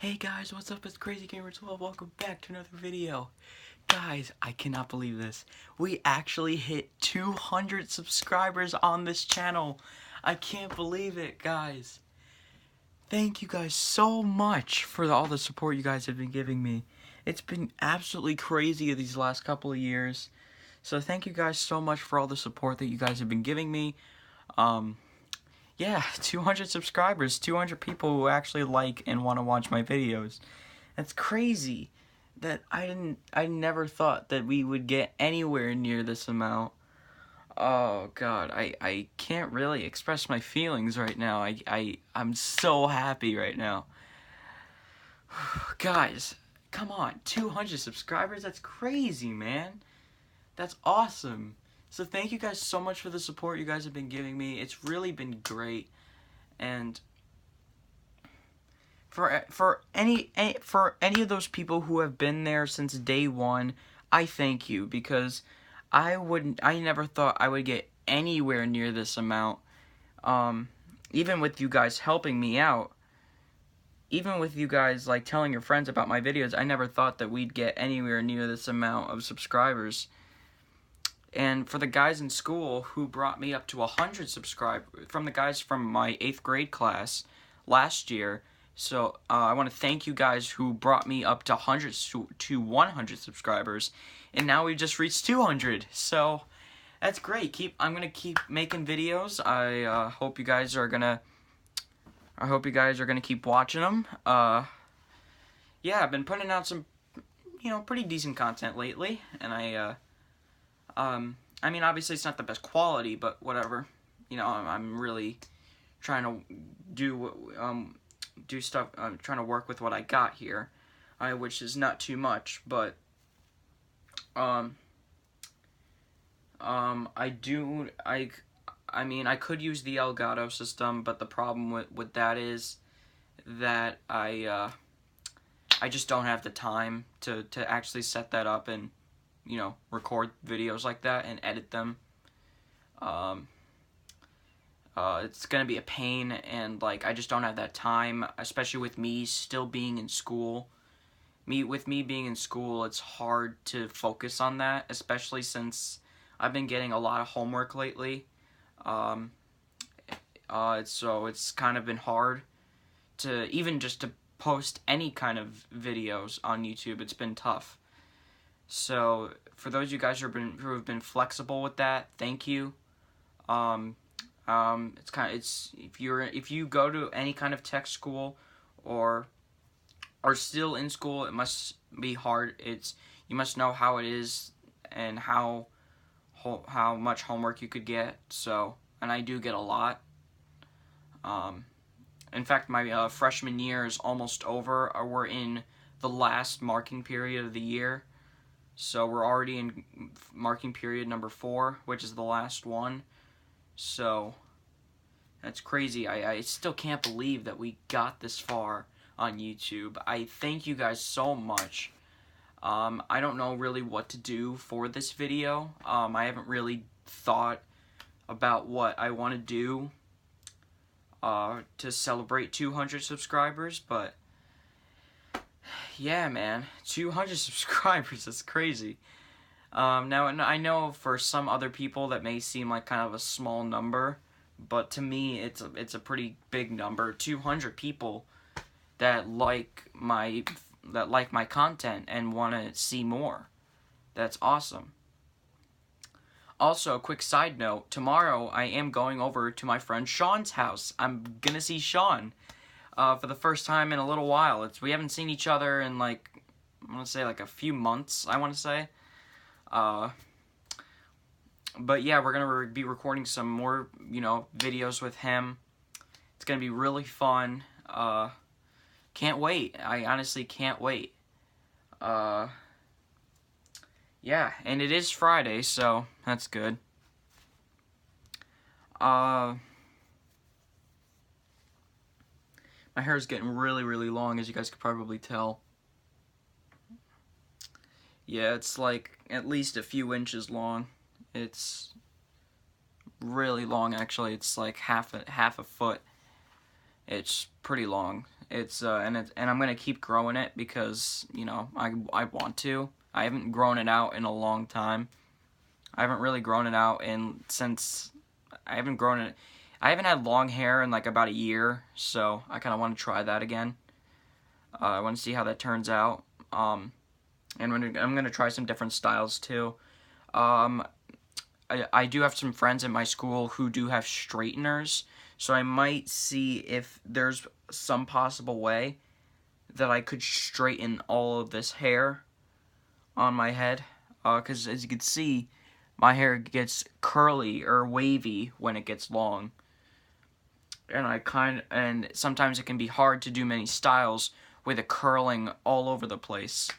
Hey guys, what's up? It's Crazy Gamer 12. Welcome back to another video. Guys, I cannot believe this. We actually hit 200 subscribers on this channel. I can't believe it, guys. Thank you guys so much for all the support you guys have been giving me. It's been absolutely crazy these last couple of years. So thank you guys so much for all the support that you guys have been giving me. Yeah, 200 subscribers, 200 people who actually like and want to watch my videos. That's crazy. That I never thought that we would get anywhere near this amount. Oh god, I can't really express my feelings right now. I'm so happy right now. Guys, come on, 200 subscribers? That's crazy, man. That's awesome. So thank you guys so much for the support you guys have been giving me. It's really been great. And for any of those people who have been there since day one, I thank you, because I never thought I would get anywhere near this amount. Even with you guys helping me out, even with you guys like telling your friends about my videos, I never thought that we'd get anywhere near this amount of subscribers. And for the guys in school who brought me up to 100 subscribers, from the guys from my 8th grade class last year, so I want to thank you guys who brought me up to 100 subscribers, and now we just reached 200. So that's great. I'm gonna keep making videos. I hope you guys are gonna keep watching them. Yeah, I've been putting out some, pretty decent content lately, and I mean, obviously it's not the best quality, but whatever. I'm really trying to do stuff. I'm trying to work with what I got here, which is not too much, but I mean, I could use the Elgato system, but the problem with that is that I just don't have the time to actually set that up and record videos like that and edit them. It's gonna be a pain, and I just don't have that time, especially with me still being in school. With me being in school, it's hard to focus on that, especially since I've been getting a lot of homework lately. So it's kind of been hard to even just to post any kind of videos on YouTube. It's been tough. So for those of you guys who have been flexible with that, thank you. If you go to any kind of tech school or are still in school, it must be hard. You must know how it is and how much homework you could get. So, and I do get a lot. In fact, my freshman year is almost over. We're in the last marking period of the year. So we're already in marking period number 4, which is the last one. So that's crazy. I still can't believe that we got this far on YouTube. I thank you guys so much. I don't know really what to do for this video. I haven't really thought about what I want to do to celebrate 200 subscribers, but yeah, man, 200 subscribers, that's crazy. Now, I know for some other people that may seem like kind of a small number, but to me, it's a pretty big number. 200 people that like my content and want to see more. That's awesome. Also, a quick side note, tomorrow I am going over to my friend Sean's house. I'm gonna see Sean for the first time in a little while. We haven't seen each other in I want to say a few months, I want to say. But yeah, we're gonna be recording some more, videos with him. It's gonna be really fun. Can't wait. I honestly can't wait. Yeah, and it is Friday, so that's good. My hair is getting really, really long, as you guys could probably tell. Yeah, it's at least a few inches long. It's really long, actually. It's half a foot. It's pretty long. And I'm gonna keep growing it because I want to. I haven't grown it out in a long time. I haven't really grown it out since I haven't grown it. I haven't had long hair in like about a year, so I kind of want to try that again. I want to see how that turns out. And I'm gonna try some different styles too. Um, I do have some friends at my school who do have straighteners, so I might see if there's some possible way that I could straighten all of this hair on my head. Because as you can see, my hair gets curly or wavy when it gets long. And sometimes it can be hard to do many styles with it curling all over the place.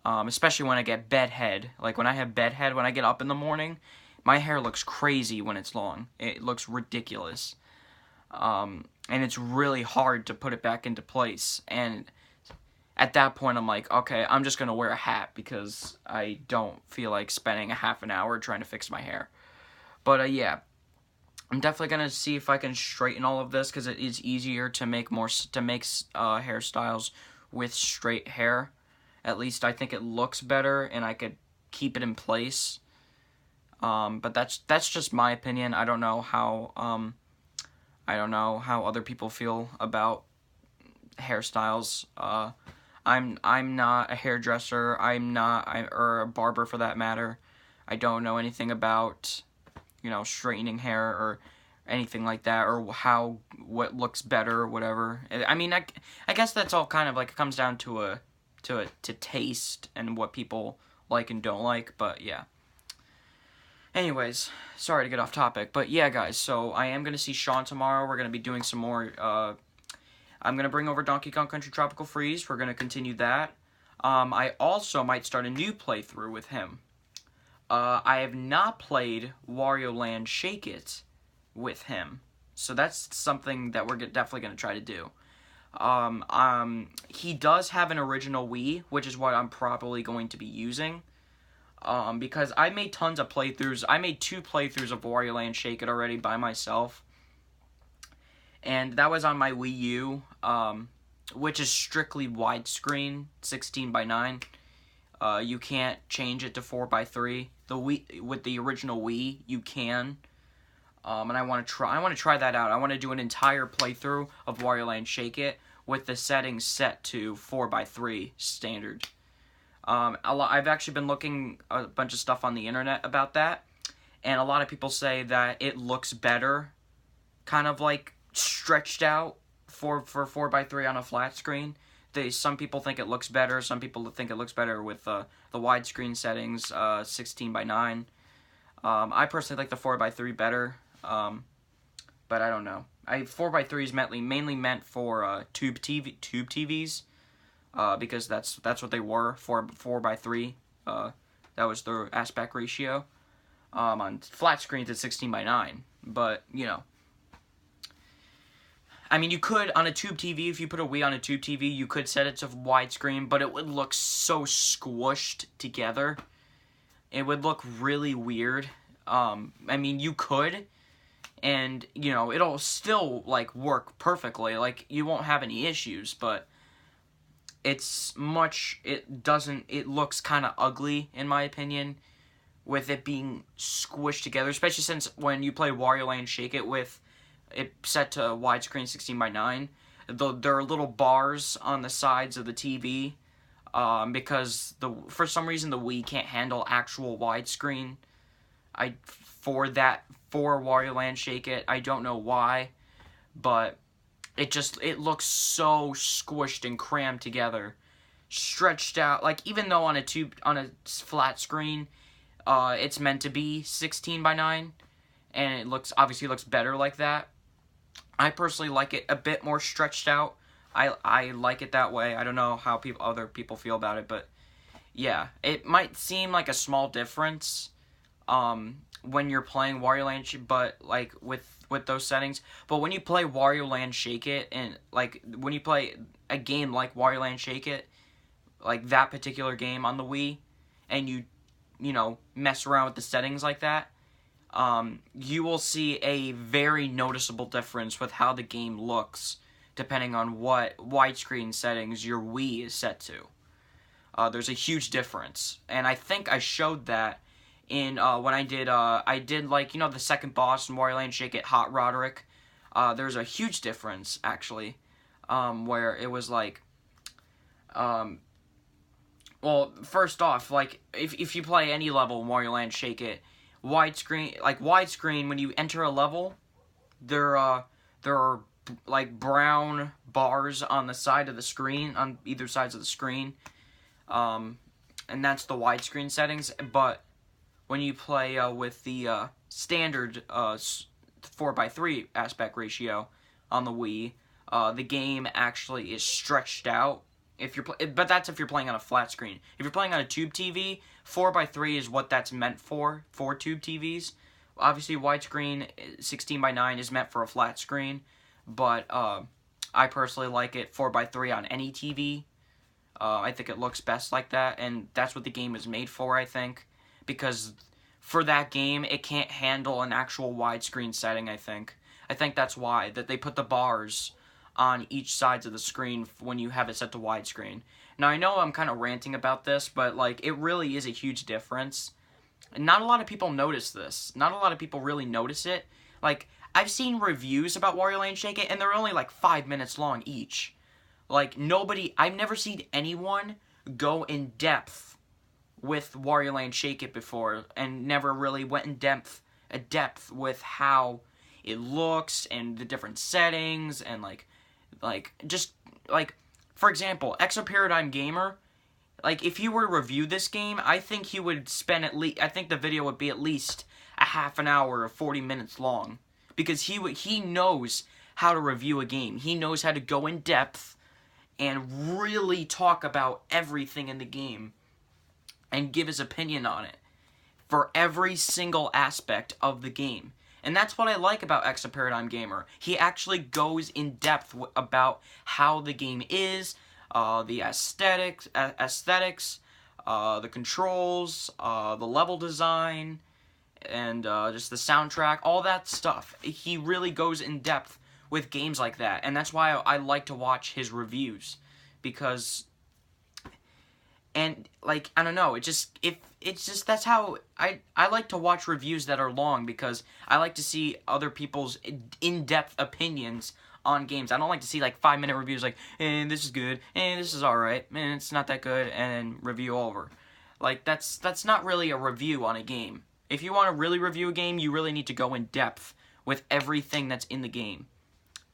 Especially when I get bedhead. Like when I have bedhead, when I get up in the morning, my hair looks crazy when it's long. It looks ridiculous. And it's really hard to put it back into place. And at that point, I'm like, okay, I'm just going to wear a hat because I don't feel like spending a half an hour trying to fix my hair. But yeah, I'm definitely going to see if I can straighten all of this because it is easier to make hairstyles with straight hair. At least I think it looks better and I could keep it in place. But that's just my opinion. I don't know how other people feel about hairstyles. I'm not a hairdresser. Or a barber for that matter. I don't know anything about, straightening hair or anything like that, or what looks better or whatever. I mean, I guess that's all kind of like it comes down to taste and what people like and don't like. But yeah. Anyways, sorry to get off topic, but yeah, guys, so I am going to see Sean tomorrow. We're going to be doing some more, I'm going to bring over Donkey Kong Country Tropical Freeze. We're going to continue that. I also might start a new playthrough with him. I have not played Wario Land Shake It with him, so that's something that we're definitely going to try to do. He does have an original Wii, which is what I'm probably going to be using. Because I made tons of playthroughs. I made 2 playthroughs of Wario Land Shake It already by myself. And that was on my Wii U, which is strictly widescreen, 16:9. You can't change it to 4:3. With the original Wii, you can. And I want to try that out. I want to do an entire playthrough of Wario Land Shake It with the settings set to 4:3 standard. I've actually been looking a bunch of stuff on the internet about that, and a lot of people say that it looks better, kind of like stretched out for 4:3 on a flat screen. Some people think it looks better. Some people think it looks better with the widescreen settings, 16:9. I personally like the 4:3 better, but I don't know. 4:3 is mainly meant for tube TVs. Because that's what they were, 4:3. That was their aspect ratio. On flat screens it's 16:9. But I mean, you could on a tube TV, if you put a Wii on a tube TV, you could set it to widescreen, but it would look so squished together. It would look really weird. I mean, you could, and it'll still like work perfectly. Like you won't have any issues, but it looks kind of ugly in my opinion with it being squished together, especially since when you play Wario Land Shake It with it set to widescreen 16:9, there are little bars on the sides of the TV, because for some reason the Wii can't handle actual widescreen. For Wario Land Shake It, I don't know why, but it looks so squished and crammed together, stretched out. Like even though on a flat screen, it's meant to be 16:9, and it obviously looks better like that. I personally like it a bit more stretched out. I like it that way. I don't know how other people feel about it, but yeah, it might seem like a small difference, when you're playing Wario Land, but like with those settings. But when you play Wario Land Shake It, and like when you play a game like Wario Land Shake It, like that particular game on the Wii, and you mess around with the settings like that, you will see a very noticeable difference with how the game looks depending on what widescreen settings your Wii is set to. There's a huge difference, and I think I showed that in when I did like, you know, the second boss in Wario Land Shake It, Hot Roderick. There's a huge difference actually, where it was like, well, first off, like if you play any level in Wario Land Shake It, widescreen, when you enter a level, there are like brown bars on the side of the screen, on either sides of the screen, and that's the widescreen settings. But when you play with the standard 4:3 aspect ratio on the Wii, the game actually is stretched out. But that's if you're playing on a flat screen. If you're playing on a tube TV, 4:3 is what that's meant for tube TVs. Obviously, widescreen 16:9 is meant for a flat screen, but I personally like it 4:3 on any TV. I think it looks best like that, and that's what the game is made for, I think, because for that game, it can't handle an actual widescreen setting, I think. I think that's why, that they put the bars on each sides of the screen when you have it set to widescreen. Now, I know I'm kind of ranting about this, but, like, it really is a huge difference. And not a lot of people notice this. Not a lot of people really notice it. Like, I've seen reviews about Wario Land Shake It, and they're only, like, 5 minutes long each. Like, I've never seen anyone go in depth with Wario Land Shake It before, and never really went in depth with how it looks, and the different settings, and, just, for example, Exoparadigm Gamer, like, if he were to review this game, I think he would spend I think the video would be at least a half an hour or 40 minutes long. Because he knows how to review a game. He knows how to go in depth and really talk about everything in the game and give his opinion on it for every single aspect of the game. And that's what I like about Exoparadigm Gamer. He actually goes in depth about how the game is, the aesthetics, the controls, the level design, and just the soundtrack, all that stuff. He really goes in depth with games like that, and that's why I like to watch his reviews, because, and, like, I don't know, that's how I like to watch reviews that are long, because I like to see other people's in-depth opinions on games. I don't like to see, like, 5-minute reviews like, this is good, this is alright, it's not that good, and review over. Like, that's not really a review on a game. If you want to really review a game, you really need to go in depth with everything that's in the game.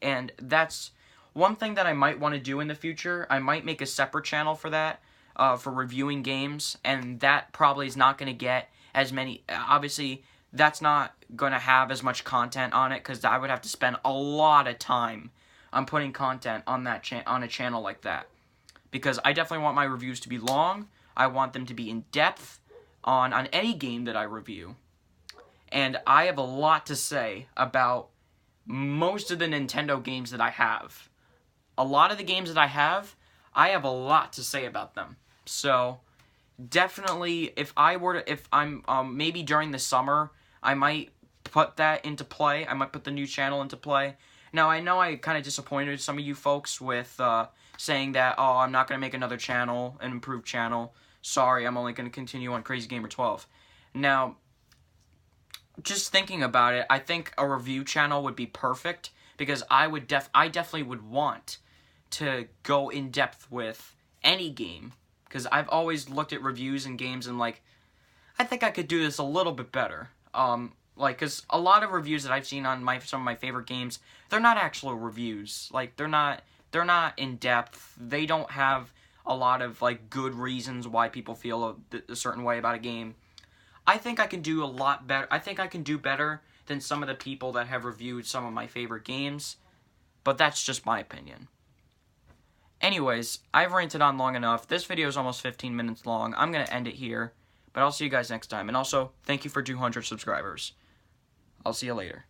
And that's one thing that I might want to do in the future. I might make a separate channel for that, for reviewing games, and that probably is not going to get as many, obviously, that's not going to have as much content on it, because I would have to spend a lot of time on putting content on that on a channel like that. Because I definitely want my reviews to be long. I want them to be in depth on any game that I review. And I have a lot to say about most of the Nintendo games that I have. A lot of the games that I have a lot to say about them. So, definitely, if I'm, maybe during the summer, I might put that into play. I might put the new channel into play. Now, I know I kind of disappointed some of you folks with saying that, oh, I'm not going to make another channel, an improved channel. Sorry, I'm only going to continue on Crazy Gamer 12. Now, just thinking about it, I think a review channel would be perfect, because I definitely would want to go in depth with any game, because I've always looked at reviews and games and, like, I think I could do this a little bit better. Because a lot of reviews that I've seen on some of my favorite games, they're not actual reviews. Like, they're not in depth. They don't have a lot of, like, good reasons why people feel a certain way about a game. I think I can do a lot better. I think I can do better than some of the people that have reviewed some of my favorite games, but that's just my opinion. Anyways, I've ranted on long enough. This video is almost 15 minutes long. I'm going to end it here, but I'll see you guys next time. And also, thank you for 200 subscribers. I'll see you later.